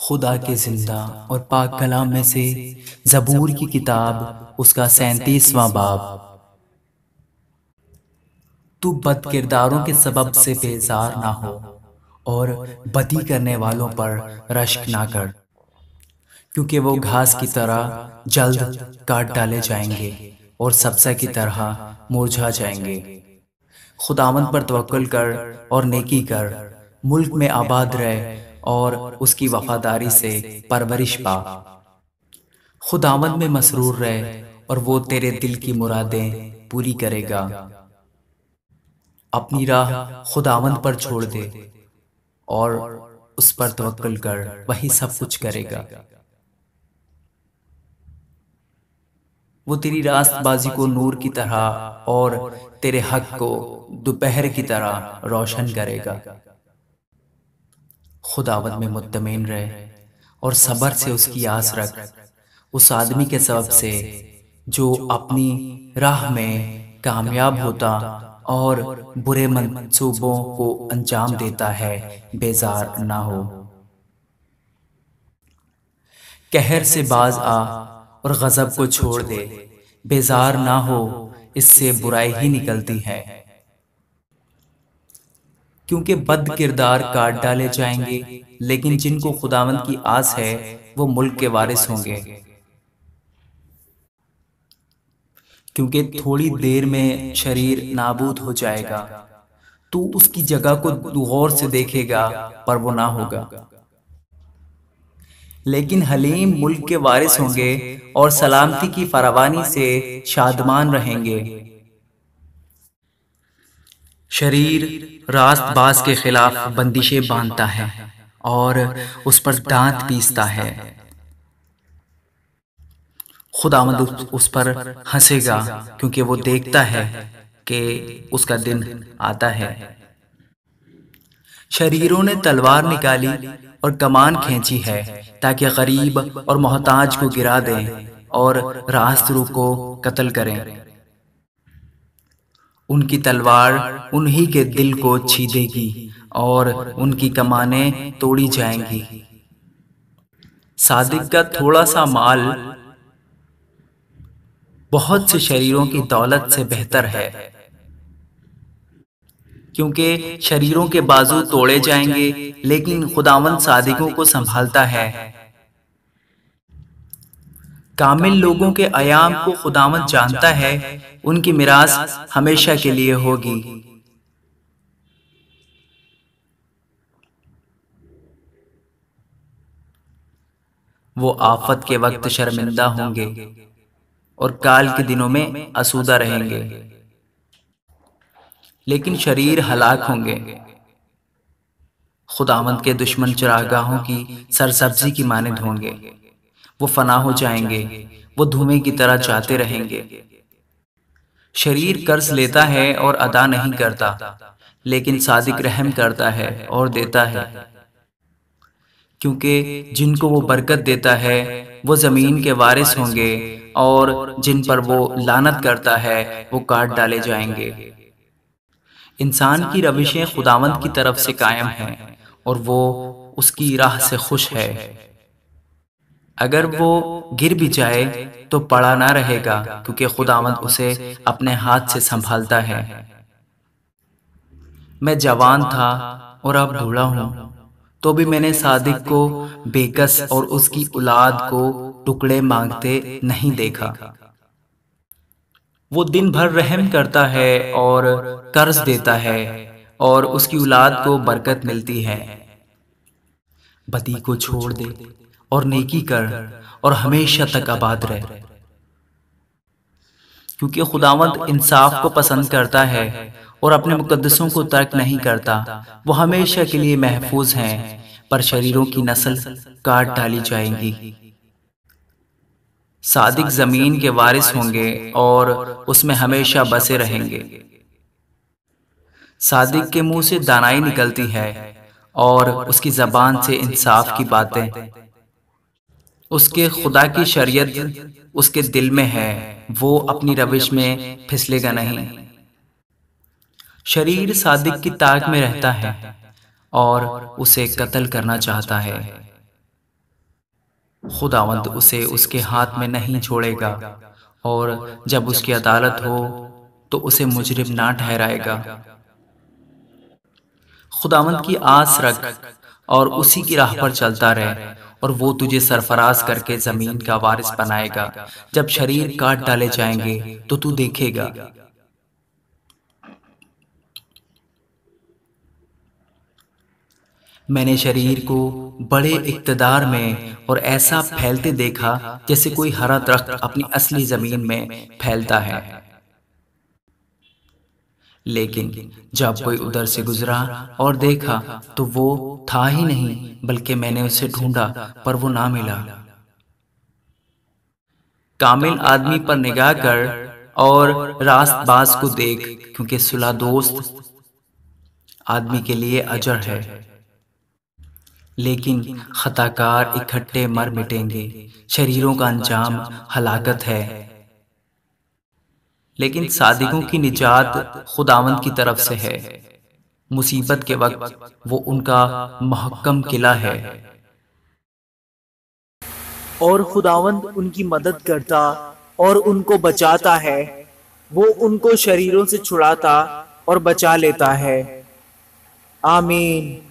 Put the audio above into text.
खुदा के जिंदा और पाक कलाम में से ज़बूर की किताब उसका 37वां बाब। तू बद किरदारों के सबब से बेजार ना हो और बदी करने वालों पर रश्क ना कर, क्योंकि वो घास की तरह जल्द काट डाले जाएंगे और सब्ज़ा की तरह मुरझा जाएंगे। खुदावंद पर तवक्कुल कर और नेकी कर, मुल्क में आबाद रह और उसकी वफादारी से परवरिश पा। खुदावंद में मसरूर रह और वो तेरे दिल की मुरादें पूरी करेगा। अपनी राह खुदावंद पर छोड़ दे और उस पर तवक्कुल कर, वही सब कुछ करेगा। वो तेरी रास्तबाजी को नूर की तरह और तेरे हक को दोपहर की तरह रोशन करेगा। खुदावंद में मुत्तमिन रह और सब्र से उसकी आस रख, उस आदमी के सबब से जो अपनी राह में कामयाब होता और बुरे मंसूबों को अंजाम देता है, बेजार ना हो। कहर से बाज आ और गजब को छोड़ दे, बेजार ना हो, इससे बुराई ही निकलती है। क्योंकि बद किरदार काट डाले जाएंगे, लेकिन जिनको खुदावंद की आस है वो मुल्क के वारिस होंगे। क्योंकि थोड़ी देर में शरीर नाबूद हो जाएगा, तू उसकी जगह को गौर से देखेगा पर वो ना होगा। लेकिन हलीम मुल्क के वारिस होंगे और सलामती की फरावानी से शादमान रहेंगे। शरीर रास्तबाज के खिलाफ बंदिशें बांधता है और उस पर दांत पीसता है। खुदावंद उस पर हंसेगा, क्योंकि वो देखता है कि उसका दिन आता है। शरीरों ने तलवार निकाली और कमान खींची है, ताकि गरीब और मोहताज को गिरा दें और रास्तरू को कत्ल करें। उनकी तलवार उन्हीं के दिल को छीदेगी और उनकी कमानें तोड़ी जाएंगी। सादिक का थोड़ा सा माल बहुत से शरीरों की दौलत से बेहतर है, क्योंकि शरीरों के बाजू तोड़े जाएंगे, लेकिन खुदावंद सादिकों को संभालता है। कामिल लोगों के अयाम को खुदावंद जानता है, उनकी मिरास हमेशा के लिए होगी। वो आफत के वक्त शर्मिंदा होंगे और काल के दिनों में आसूदा रहेंगे, लेकिन शरीर हलाक होंगे। खुदावंद के दुश्मन चरागाहों की सरसब्जी की मानद होंगे, वो फना हो जाएंगे, वो धुएं की तरह जाते रहेंगे। शरीर कर्ज लेता है और अदा नहीं करता, लेकिन सादिक रहम करता है और देता है। क्योंकि जिनको वो बरकत देता है वो ज़मीन के वारिस होंगे, और जिन पर वो लानत करता है वो काट डाले जाएंगे। इंसान की रविशें खुदावंद की तरफ से कायम हैं और वो उसकी राह से खुश है। अगर वो गिर भी जाए तो पड़ा ना रहेगा, क्योंकि खुदावंद उसे अपने हाथ से संभालता है। मैं जवान था और अब बूढ़ा हूँ, तो भी मैंने सादिक को बेकस और उसकी औलाद को टुकड़े मांगते नहीं देखा। वो दिन भर रहम करता है और कर्ज देता है, और उसकी औलाद को बरकत मिलती है। बदी को छोड़ दे और नेकी कर और हमेशा तक आबाद रह, क्योंकि खुदावंद इंसाफ को पसंद करता है और अपने मुकद्दसों को तर्क नहीं करता। वो हमेशा के लिए महफूज हैं, पर शरीरों की नस्ल काट डाली जाएंगी। सादिक जमीन के वारिस होंगे और उसमें हमेशा बसे रहेंगे। सादिक के मुंह से दानाई निकलती है और उसकी जबान से इंसाफ की बातें। उसके खुदा की शरीयत उसके दिल में है, वो अपनी रविश में फिसलेगा नहीं। शरीर सादिक की ताक में रहता है और उसे कत्ल करना चाहता है, खुदावंद उसे उसके हाथ में नहीं छोड़ेगा, और जब उसकी अदालत हो तो उसे मुजरिम ना ठहराएगा। खुदावंद की आस रख और उसी की राह पर चलता रहे, और वो तुझे सरफराज करके जमीन का वारिस बनाएगा। जब शरीर काट डाले जाएंगे तो तू देखेगा। मैंने शरीर को बड़े इक़्तिदार में और ऐसा फैलते देखा जैसे कोई हरा दरख्त अपनी असली जमीन में फैलता है। लेकिन जब कोई उधर से गुजरा और देखा तो वो था ही नहीं, बल्कि मैंने उसे ढूंढा पर वो ना मिला। कामिल आदमी पर निगाह कर और रास्तबाज को देख, क्योंकि सुलह दोस्त आदमी के लिए अजर है, लेकिन खताकार इकट्ठे मर मिटेंगे। शरीरों का अंजाम हलाकत है, लेकिन सादिकों की निजात खुदावंद की तरफ से है। मुसीबत के वक्त वो उनका महक्कम किला है। और खुदावंद उनकी मदद करता और उनको बचाता है। वो उनको शरीरों से छुड़ाता और बचा लेता है। आमीन।